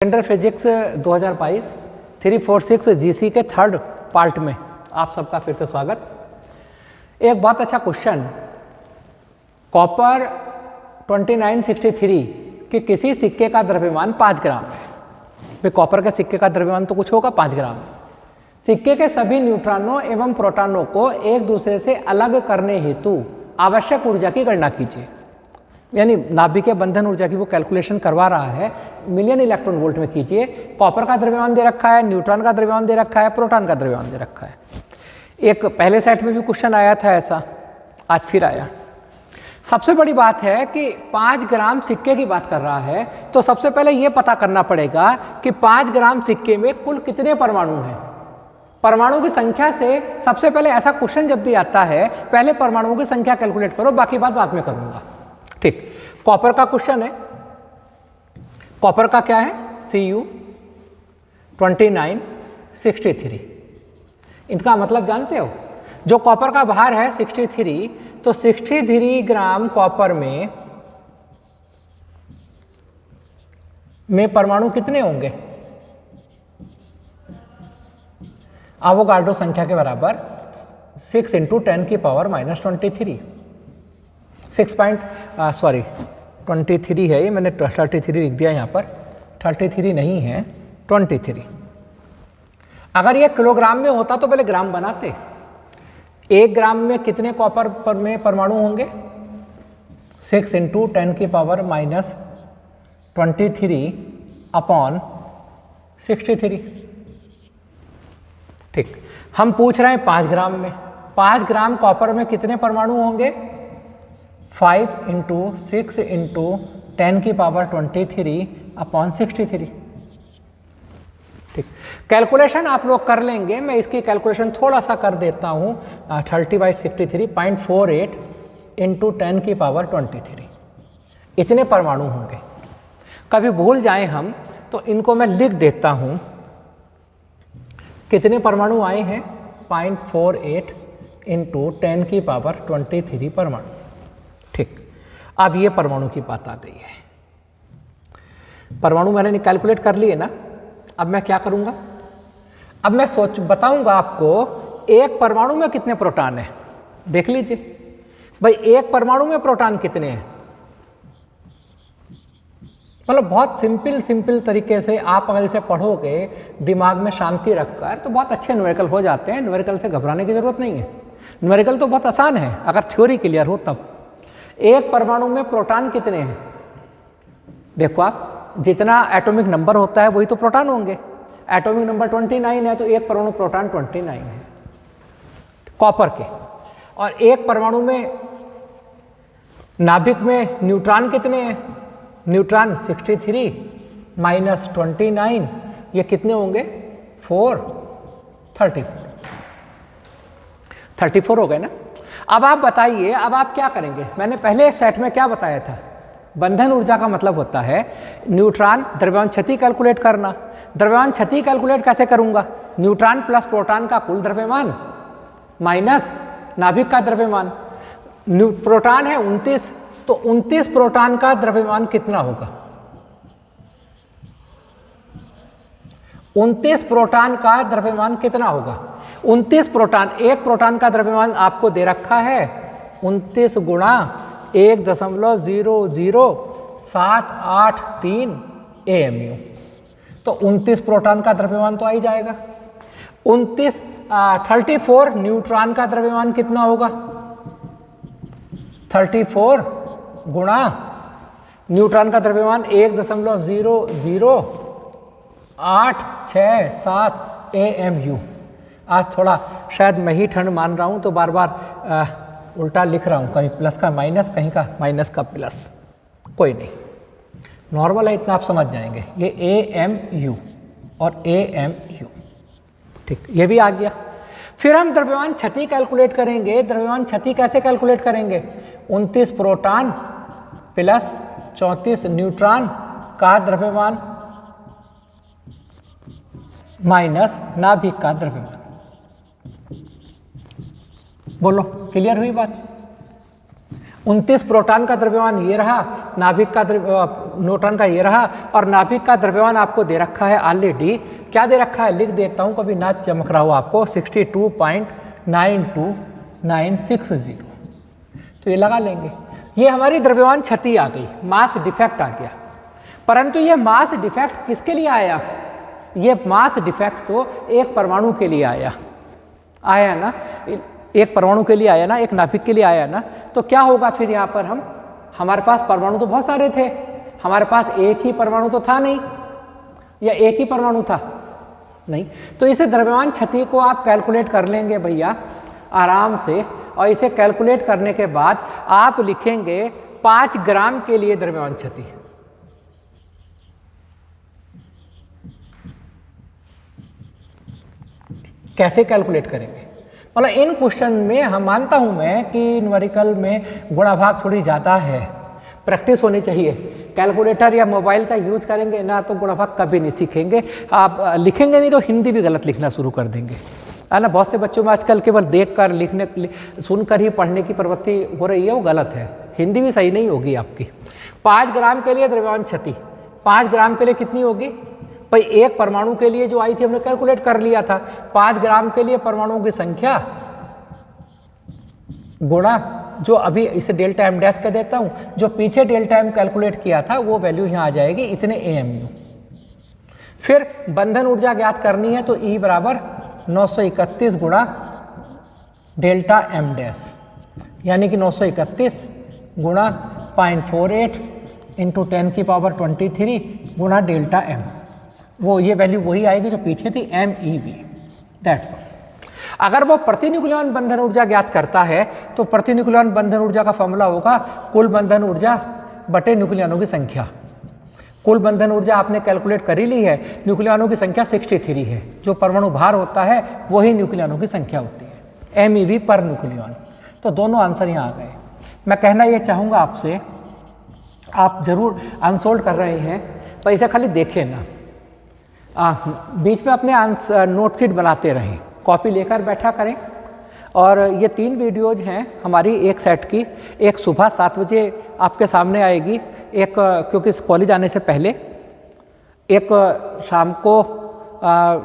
General physics 2022 346 GC के third part में आप सबका फिर से स्वागत। एक बहुत अच्छा क्वेश्चन, कॉपर 2963 के किसी सिक्के का द्रव्यमान 5 ग्राम है। भाई कॉपर के सिक्के का द्रव्यमान तो कुछ होगा 5 ग्राम। सिक्के के सभी न्यूट्रॉनों एवं प्रोटॉनों को एक दूसरे से अलग करने हेतु आवश्यक ऊर्जा की गणना कीजिए। यानी नाभिकीय बंधन ऊर्जा की वो कैलकुलेशन करवा रहा है, मिलियन इलेक्ट्रॉन वोल्ट में कीजिए। कॉपर का द्रव्यमान दे रखा है, न्यूट्रॉन का द्रव्यमान दे रखा है, प्रोटॉन का द्रव्यमान दे रखा है। एक पहले सेट में भी क्वेश्चन आया था ऐसा, आज फिर आया। सबसे बड़ी बात है कि 5 ग्राम सिक्के की बात कर रहा है, तो सबसे पहले यह पता करना पड़ेगा कि 5 ग्राम सिक्के में कुल कितने परमाणु हैं। परमाणु की संख्या से सबसे पहले ऐसा क्वेश्चन जब भी आता है, पहले परमाणुओं की संख्या कैलकुलेट करो, बाकी बात बाद में करूंगा। ठीक, कॉपर का क्वेश्चन है। कॉपर का क्या है? Cu 2963। इनका मतलब जानते हो? जो कॉपर का भार है 63, तो 63 ग्राम कॉपर में परमाणु कितने होंगे? एवोगाड्रो संख्या के बराबर 6 × 10⁻⁻23। 23 है ये, मैंने 33 लिख दिया यहाँ पर। 33 नहीं है, 23। अगर ये किलोग्राम में होता तो पहले ग्राम बनाते। 1 ग्राम में कितने कॉपर पर में परमाणु होंगे? 6 × 10⁻⁻23/63। ठीक, हम पूछ रहे हैं 5 ग्राम में। 5 ग्राम कॉपर में कितने परमाणु होंगे? 5 × 6 × 10⁻23/63। ठीक, कैलकुलेशन आप लोग कर लेंगे, मैं इसकी कैलकुलेशन थोड़ा सा कर देता हूं। 30/63 0.48 × 10⁻23 इतने परमाणु होंगे। कभी भूल जाएं हम तो इनको मैं लिख देता हूं। कितने परमाणु आए हैं? 0.48 × 10⁻23 परमाणु। ठीक, अब ये परमाणु की बात आ गई है। परमाणु मैंने कैलकुलेट कर लिए ना। अब मैं क्या करूंगा? अब मैं बताऊंगा आपको एक परमाणु में कितने प्रोटॉन हैं। देख लीजिए भाई, एक परमाणु में प्रोटॉन कितने हैं। मतलब बहुत सिंपल तरीके से आप अगर इसे पढ़ोगे दिमाग में शांति रखकर, तो बहुत अच्छे न्यूमेरिकल हो जाते हैं। न्यूमेरिकल से घबराने की जरूरत नहीं है। न्यूमेरिकल तो बहुत आसान है अगर थ्योरी क्लियर हो तब। एक परमाणु में प्रोटॉन कितने हैं? देखो आप, जितना एटॉमिक नंबर होता है वही तो प्रोटॉन होंगे। एटॉमिक नंबर 29 है, तो एक परमाणु प्रोटॉन 29 है कॉपर के। और एक परमाणु में नाभिक में न्यूट्रॉन कितने हैं? न्यूट्रॉन 63 - 29, ये कितने होंगे? 34 हो गए ना। अब आप बताइए, अब आप क्या करेंगे? मैंने पहले सेट में क्या बताया था? बंधन ऊर्जा का मतलब होता है न्यूट्रॉन द्रव्यमान क्षति कैलकुलेट करना। द्रव्यमान क्षति कैलकुलेट कैसे करूंगा? न्यूट्रॉन प्लस प्रोटॉन का कुल द्रव्यमान माइनस नाभिक का द्रव्यमान। प्रोटॉन है 29, तो 29 प्रोटॉन का द्रव्यमान कितना होगा? 29 प्रोटॉन का द्रव्यमान कितना होगा? 29 प्रोटॉन, एक प्रोटॉन का द्रव्यमान आपको दे रखा है 29 × 1.00783 AMU। तो 29 प्रोटॉन का द्रव्यमान तो आ ही जाएगा। 34 न्यूट्रॉन का द्रव्यमान कितना होगा? 34 × न्यूट्रॉन का द्रव्यमान 1.00867 AMU। आज थोड़ा शायद मैं ही ठंड मान रहा हूं, तो बार बार उल्टा लिख रहा हूं, कहीं प्लस का माइनस, कहीं का माइनस का प्लस। कोई नहीं, नॉर्मल है, इतना आप समझ जाएंगे। ये AMU और AMU। ठीक, ये भी आ गया। फिर हम द्रव्यमान क्षति कैलकुलेट करेंगे। द्रव्यमान क्षति कैसे कैलकुलेट करेंगे? 29 प्रोटॉन प्लस 34 न्यूट्रॉन का द्रव्यमान माइनस नाभिक का द्रव्यमान। बोलो, क्लियर हुई बात? 29 प्रोटॉन का द्रव्यमान ये रहा, नाभिक का न्यूट्रॉन का ये रहा, और नाभिक का द्रव्यमान आपको दे रखा है ऑलरेडी। क्या दे रखा है लिख देता हूँ, कभी ना चमक रहा हो आपको, 62.92960। तो ये लगा लेंगे। ये हमारी द्रव्यमान क्षति आ गई, मास डिफेक्ट आ गया। परंतु ये मास डिफेक्ट किसके लिए आया? ये मास डिफेक्ट तो एक परमाणु के लिए आया ना, एक परमाणु के लिए आया ना, एक नाभिक के लिए आया ना। तो क्या होगा फिर यहाँ पर हमारे पास परमाणु तो बहुत सारे थे, हमारे पास एक ही परमाणु तो था नहीं, या एक ही परमाणु था नहीं। तो इसे द्रव्यमान क्षति को आप कैलकुलेट कर लेंगे भैया आराम से, और इसे कैलकुलेट करने के बाद आप लिखेंगे 5 ग्राम के लिए द्रव्यमान क्षति। कैसे कैलकुलेट करेंगे? मतलब इन क्वेश्चन में हम मानता हूं मैं कि न्यूमेरिकल में गुणा भाग थोड़ी ज़्यादा है, प्रैक्टिस होनी चाहिए। कैलकुलेटर या मोबाइल का यूज करेंगे ना तो गुणा भाग कभी नहीं सीखेंगे। आप लिखेंगे नहीं तो हिंदी भी गलत लिखना शुरू कर देंगे, है ना। बहुत से बच्चों में आजकल केवल देखकर सुनकर ही पढ़ने की प्रवृत्ति हो रही है, वो गलत है। हिंदी भी सही नहीं होगी आपकी। 5 ग्राम के लिए द्रव्यमान क्षति, 5 ग्राम के लिए कितनी होगी भाई? एक परमाणु के लिए जो आई थी हमने कैलकुलेट कर लिया था, 5 ग्राम के लिए परमाणुओं की संख्या गुणा जो अभी इसे डेल्टा एम डैश कह देता हूं, जो पीछे डेल्टा एम कैलकुलेट किया था वो वैल्यू यहां आ जाएगी इतने एएमयू। फिर बंधन ऊर्जा ज्ञात करनी है तो E बराबर 931 गुणा डेल्टा एम डैश, यानी कि 931 गुणा 0.48 इंटू 10 की पावर 23 गुणा डेल्टा एम। वो ये वैल्यू वही आएगी जो पीछे थी, MeV। That's all. अगर वो प्रति न्यूक्लियॉन बंधन ऊर्जा ज्ञात करता है तो प्रति न्यूक्लियॉन बंधन ऊर्जा का फॉर्मूला होगा कुल बंधन ऊर्जा बटे न्यूक्लियॉनों की संख्या। कुल बंधन ऊर्जा आपने कैलकुलेट कर ही ली है, न्यूक्लियॉनों की संख्या 63 है। जो परमाणु भार होता है वही न्यूक्लियॉनों की संख्या होती है, MeV पर न्यूक्लियॉन। तो दोनों आंसर यहाँ आ गए। मैं कहना ये चाहूँगा आपसे, आप जरूर अनसोल्व कर रहे हैं तो इसे खाली देखें ना, बीच में अपने नोट शीट बनाते रहें, कॉपी लेकर बैठा करें। और ये 3 वीडियोज हैं हमारी एक सेट की, एक सुबह 7 बजे आपके सामने आएगी, एक क्योंकि कॉलेज आने से पहले, एक शाम को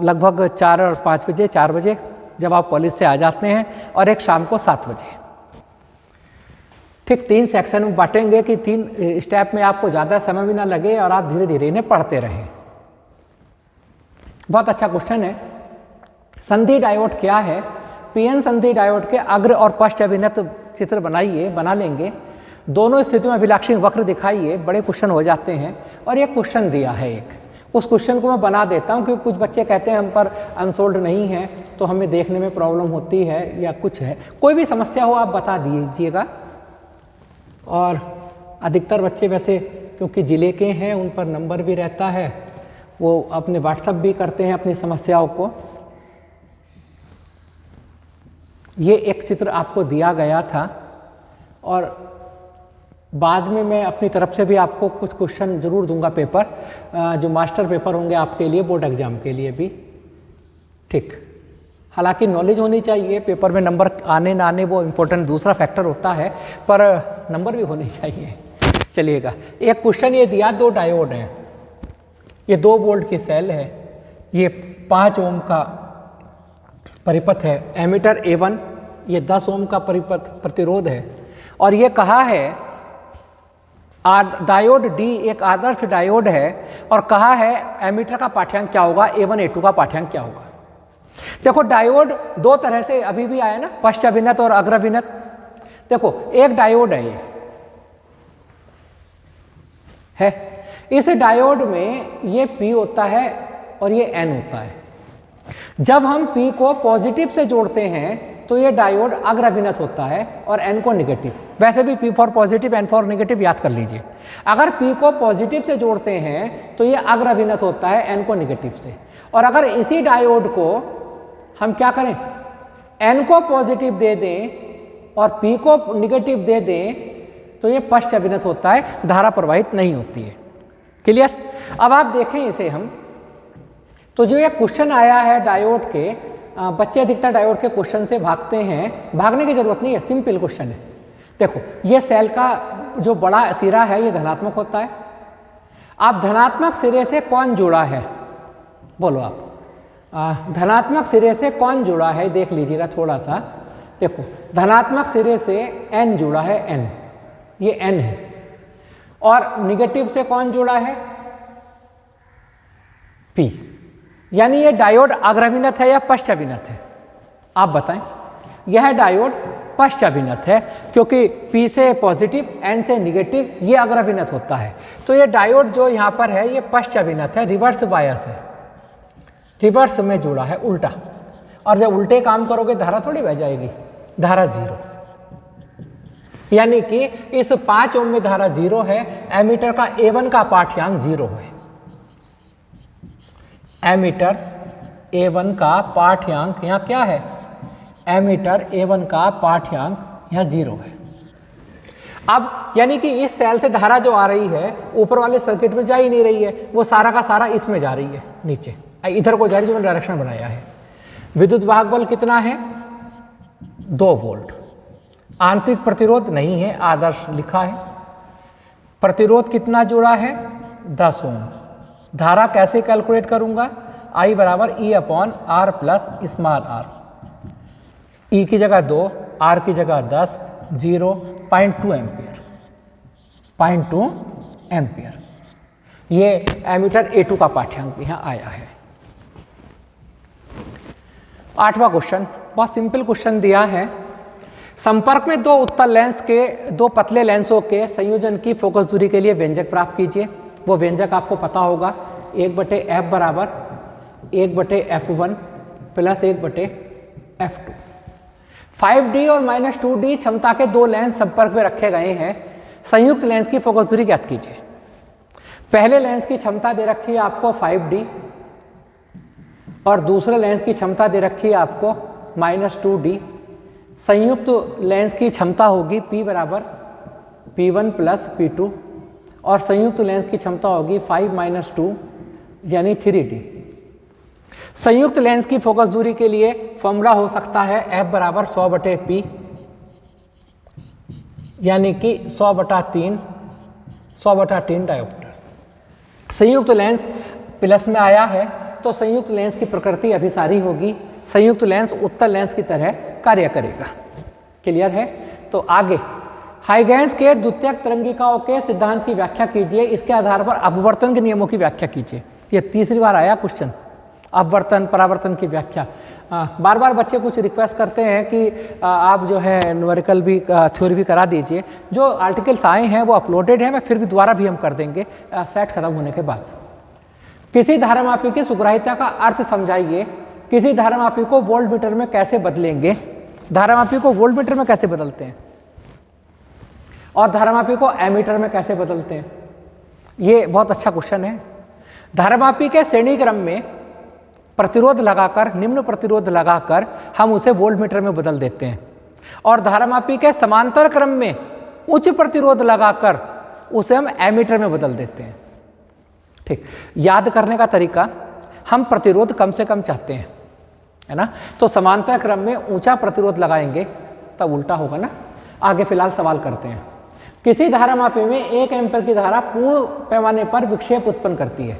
लगभग 4 और 5 बजे, 4 बजे जब आप कॉलेज से आ जाते हैं, और एक शाम को 7 बजे। ठीक 3 सेक्शन में बांटेंगे कि 3 स्टेप में आपको ज़्यादा समय भी ना लगे और आप धीरे धीरे इन्हें पढ़ते रहें। बहुत अच्छा क्वेश्चन है। संधि डायोड क्या है? पीएन संधि डायोड के अग्र और पश्च अभिनत चित्र बनाइए, बना लेंगे। दोनों स्थितियों में अभिलाक्षी वक्र दिखाइए। बड़े क्वेश्चन हो जाते हैं। और ये क्वेश्चन दिया है एक, उस क्वेश्चन को मैं बना देता हूँ क्योंकि कुछ बच्चे कहते हैं हम पर अनसोल्ड नहीं है तो हमें देखने में प्रॉब्लम होती है या कुछ है। कोई भी समस्या हो आप बता दीजिएगा। और अधिकतर बच्चे वैसे क्योंकि ज़िले के हैं उन पर नंबर भी रहता है, वो अपने व्हाट्सएप भी करते हैं अपनी समस्याओं को। ये एक चित्र आपको दिया गया था और बाद में मैं अपनी तरफ से भी आपको कुछ क्वेश्चन जरूर दूंगा, पेपर जो मास्टर पेपर होंगे आपके लिए बोर्ड एग्जाम के लिए भी। ठीक, हालांकि नॉलेज होनी चाहिए, पेपर में नंबर आने ना आने वो इम्पोर्टेंट दूसरा फैक्टर होता है, पर नंबर भी होने चाहिए। चलिएगा, एक क्वेश्चन ये दिया, 2 डायोड हैं, ये 2 वोल्ट की सेल है, ये 5 ओम का परिपथ है, एमीटर A1 ये 10 ओम का परिपथ प्रतिरोध है। और ये कहा है डायोड D एक आदर्श डायोड है और कहा है एमीटर का पाठ्यांक क्या होगा, A1 A2 का पाठ्यांक क्या होगा। देखो डायोड 2 तरह से अभी भी आया ना, पश्च अभिनत और अग्र अभिनत। देखो एक डायोड है, ये है, इस डायोड में ये P होता है और ये N होता है। जब हम P को पॉजिटिव से जोड़ते हैं तो ये डायोड अग्र अभिनत होता है और N को निगेटिव। वैसे भी P for positive N for negative याद कर लीजिए। अगर P को पॉजिटिव से जोड़ते हैं तो ये अग्र अभिनत होता है N को निगेटिव से। और अगर इसी डायोड को हम क्या करें, N को पॉजिटिव दे दें और P को निगेटिव दे दें तो ये पश्च अभिनत होता है, धारा प्रवाहित नहीं होती है। क्लियर? अब आप देखें इसे हम, तो जो ये क्वेश्चन आया है डायोड के, बच्चे अधिकतर डायोड के क्वेश्चन से भागते हैं, भागने की जरूरत नहीं है, सिंपल क्वेश्चन है। देखो ये सेल का जो बड़ा सिरा है ये धनात्मक होता है। अब धनात्मक सिरे से कौन जुड़ा है, बोलो आप, धनात्मक सिरे से कौन जुड़ा है देख लीजिएगा थोड़ा सा। देखो धनात्मक सिरे से n जुड़ा है, n, ये n है, और निगेटिव से कौन जुड़ा है, p। यानी ये डायोड अग्रभिनत है या पश्चाभिनत है, आप बताएं। यह डायोड पश्चाभिनत है क्योंकि p से पॉजिटिव, n से निगेटिव, ये अग्रभिनत होता है। तो ये डायोड जो यहाँ पर है ये पश्चाभिनत है, रिवर्स बायस है, रिवर्स में जुड़ा है, उल्टा। और जब उल्टे काम करोगे धारा थोड़ी बह जाएगी, धारा 0। यानी कि इस 5 ओम में धारा 0 है, एमीटर का A1 का पाठ्यांक 0 है। एमीटर A1 का पाठ्यांक यहाँ क्या है, एमीटर A1 का पाठ्यांक यहाँ 0 है। अब यानी कि इस सेल से धारा जो आ रही है ऊपर वाले सर्किट में जा ही नहीं रही है, वो सारा का सारा इसमें जा रही है, नीचे इधर को जा रही है, जो मैंने डायरेक्शन बनाया है। विद्युत वाहक बल कितना है, 2 वोल्ट। आंतरिक प्रतिरोध नहीं है, आदर्श लिखा है। प्रतिरोध कितना जुड़ा है, 10 ओम। धारा कैसे कैलकुलेट करूंगा, I बराबर E/R plus small r। E की जगह 2, R की जगह 10, 0.2 एम्पियर, 0.2 एम्पियर। ये एमीटर A2 का पाठ्यांक यहाँ आया है। 8वां क्वेश्चन बहुत सिंपल क्वेश्चन दिया है। संपर्क में 2 उत्तल लेंस के 2 पतले लेंसों के संयोजन की फोकस दूरी के लिए व्यंजक प्राप्त कीजिए। वो व्यंजक आपको पता होगा, 1/f बराबर 1/f1 प्लस 1/f2। 5d और -2d क्षमता के 2 लेंस संपर्क में रखे गए हैं। संयुक्त लेंस की फोकस दूरी ज्ञात कीजिए। पहले लेंस की क्षमता दे रखी है आपको 5d और दूसरे लेंस की क्षमता दे रखी है आपको -2d। संयुक्त लेंस की क्षमता होगी P बराबर P1 प्लस P2 और संयुक्त लेंस की क्षमता होगी 5 - 2 यानी 3d। संयुक्त लेंस की फोकस दूरी के लिए फॉर्मूला हो सकता है F बराबर 100/P यानी कि 100/3 डायोप्टर। संयुक्त लेंस प्लस में आया है तो संयुक्त लेंस की प्रकृति अभिसारी होगी, संयुक्त लेंस उत्तल लेंस की तरह कार्य करेगा। क्लियर है। तो आगे हाइगेंस के द्वितीयक तरंगिकाओं के सिद्धांत की व्याख्या कीजिए। इसके आधार पर अपवर्तन के नियमों की व्याख्या कीजिए। ये तीसरी बार आया क्वेश्चन, अपवर्तन परावर्तन की व्याख्या। बार बार बच्चे कुछ रिक्वेस्ट करते हैं कि आप जो है न्यूमेरिकल भी थ्योरी भी करा दीजिए। जो आर्टिकल्स आए हैं वो अपलोडेड है, मैं फिर भी दोबारा भी हम कर देंगे सेट खत्म होने के बाद। किसी धारामापी की सुग्राह्यता का अर्थ समझाइए। किसी धारामापी को वोल्टमीटर में कैसे बदलेंगे, धारामापी को वोल्टमीटर में कैसे बदलते हैं और धारामापी को एमीटर में कैसे बदलते हैं, ये बहुत अच्छा क्वेश्चन है। धारामापी के श्रेणी क्रम में प्रतिरोध लगाकर, निम्न प्रतिरोध लगाकर हम उसे वोल्टमीटर में बदल देते हैं और धारामापी के समांतर क्रम में उच्च प्रतिरोध लगाकर उसे हम एमीटर में बदल देते हैं। ठीक, याद करने का तरीका, हम प्रतिरोध कम से कम चाहते हैं, है ना, तो समांतर क्रम में ऊंचा प्रतिरोध लगाएंगे तब उल्टा होगा ना। आगे फिलहाल सवाल करते हैं। किसी धारामापी में 1 एम्पीयर की धारा पूर्ण पैमाने पर विक्षेप उत्पन्न करती है।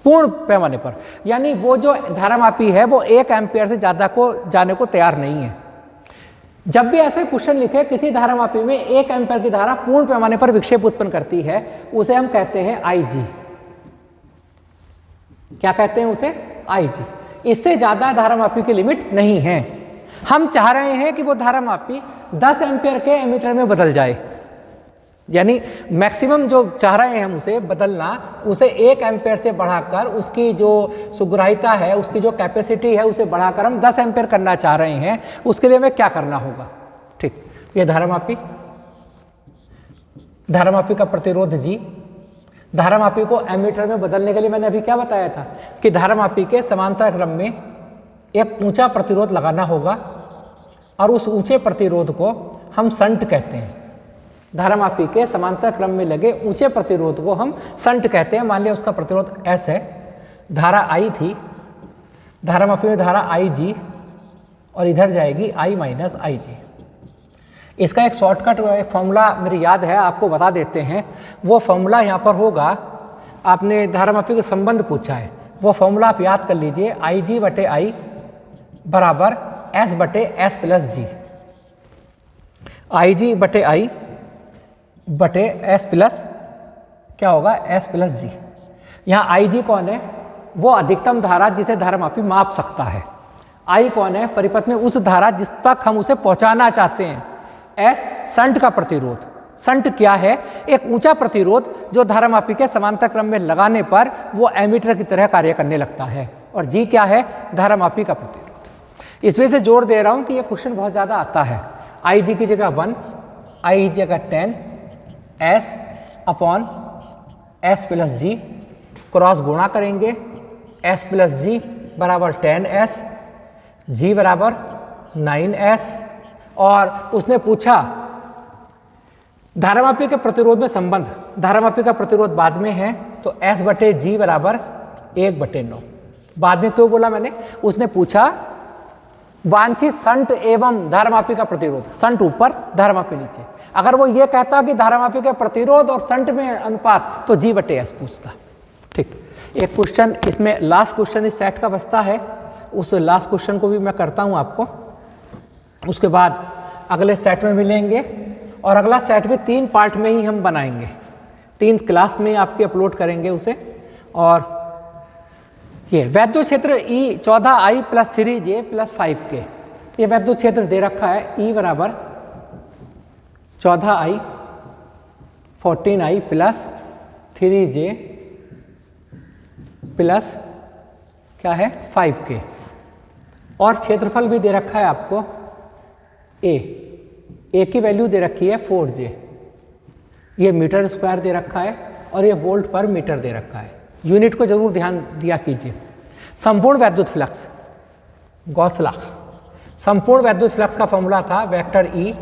पूर्ण पैमाने पर यानी वो जो धारामापी है वो 1 एम्पीयर से ज्यादा को जाने को तैयार नहीं है। जब भी ऐसे क्वेश्चन लिखे किसी धारामापी में 1 एम्पीयर की धारा पूर्ण पैमाने पर विक्षेप उत्पन्न करती है, उसे हम कहते हैं IG। क्या कहते हैं उसे, IG। इससे ज्यादा धारामापी की लिमिट नहीं है। हम चाह रहे हैं कि वो धारामापी 10 एम्पीयर के एमीटर में बदल जाए, यानी मैक्सिमम जो चाह रहे हैं हम उसे बदलना, उसे 1 एम्पीयर से बढ़ाकर उसकी जो सुग्राह्यता है, उसकी जो कैपेसिटी है, उसे बढ़ाकर हम 10 एम्पीयर करना चाह रहे हैं। उसके लिए हमें क्या करना होगा। ठीक, ये धारामापी, धारामापी का प्रतिरोध G। धारामापी को एमीटर में बदलने के लिए मैंने अभी क्या बताया था कि धारामापी के समांतर क्रम में एक ऊंचा प्रतिरोध लगाना होगा और उस ऊंचे प्रतिरोध को हम शंट कहते हैं। धारामापी के समांतर क्रम में लगे ऊंचे प्रतिरोध को हम शंट कहते हैं। मान लिया उसका प्रतिरोध S है, धारा I थी, धारामापी में धारा IG और इधर जाएगी I - IG। इसका एक शॉर्टकट फॉर्मूला मेरी याद है, आपको बता देते हैं। वो फॉर्मूला यहाँ पर होगा, आपने धारामापी का संबंध पूछा है, वो फॉर्मूला आप याद कर लीजिए, आई जी बटे आई बराबर एस बटे एस प्लस जी। आई जी बटे आई बटे एस प्लस क्या होगा, एस प्लस जी। यहाँ आई जी कौन है, वो अधिकतम धारा जिसे धारामापी माप सकता है। आई कौन है, परिपथ में उस धारा जिस तक हम उसे पहुंचाना चाहते हैं। एस शंट का प्रतिरोध। शंट क्या है, एक ऊंचा प्रतिरोध जो धारामापी के समांतर क्रम में लगाने पर वो एमीटर की तरह कार्य करने लगता है। और जी क्या है, धारामापी का प्रतिरोध। इस वजह से जोर दे रहा हूं कि ये क्वेश्चन बहुत ज़्यादा आता है। आई जी की जगह 1, आई की जगह 10, एस अपॉन एस प्लस जी, क्रॉस गुणा करेंगे, एस प्लस जी बराबर 10s, जी बराबर 9s। और उसने पूछा धारामापी के प्रतिरोध में संबंध, धारामापी का प्रतिरोध बाद में है, तो s बटे जी बराबर 1/9। बाद में क्यों बोला मैंने, उसने पूछा वांछित शंट एवं धारामापी का प्रतिरोध, शंट ऊपर धारामापी नीचे। अगर वो ये कहता कि धारामापी के प्रतिरोध और शंट में अनुपात, तो जी बटे एस पूछता। ठीक, एक क्वेश्चन इसमें लास्ट क्वेश्चन इस सेट का बचता है, उस लास्ट क्वेश्चन को भी मैं करता हूं आपको। उसके बाद अगले सेट में मिलेंगे, और अगला सेट भी 3 पार्ट में ही हम बनाएंगे, 3 क्लास में आपके अपलोड करेंगे उसे। और ये वैद्युत क्षेत्र E 14I + 3J + 5K, ये वैद्युत क्षेत्र दे रखा है। E बराबर 14I 14I + 3J प्लस क्या है 5K। और क्षेत्रफल भी दे रखा है आपको ए की वैल्यू दे रखी है 4J, ये मीटर स्क्वायर दे रखा है, और ये वोल्ट पर मीटर दे रखा है। यूनिट को जरूर ध्यान दिया कीजिए। संपूर्ण वैद्युत फ्लक्स, गॉस लॉ, संपूर्ण वैद्युत फ्लक्स का फॉर्मूला था vector E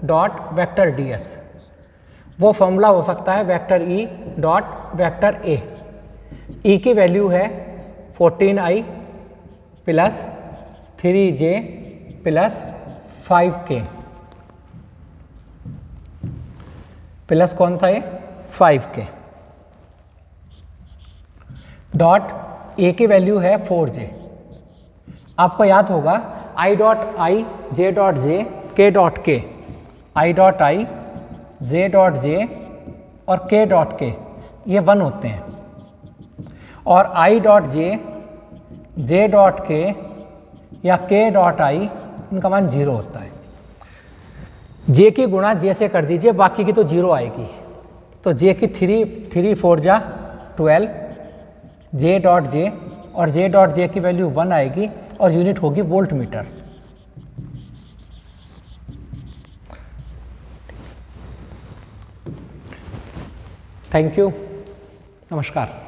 dot vector ds। वो फॉर्मूला हो सकता है vector E dot vector A। E की वैल्यू है 14I + 3J + 5K, प्लस कौन था ये 5K, डॉट A की वैल्यू है 4J। आपको याद होगा I dot I, J dot J, K dot K, I dot I, J dot J और K डॉट K ये 1 होते हैं, और I dot J, J dot K या K डॉट I इनका मान 0 होता है। J की गुणा J से कर दीजिए, बाकी की तो 0 आएगी। तो J की 3 4 जा 12, J डॉट J, और J डॉट J की वैल्यू 1 आएगी, और यूनिट होगी वोल्ट मीटर। थैंक यू, नमस्कार।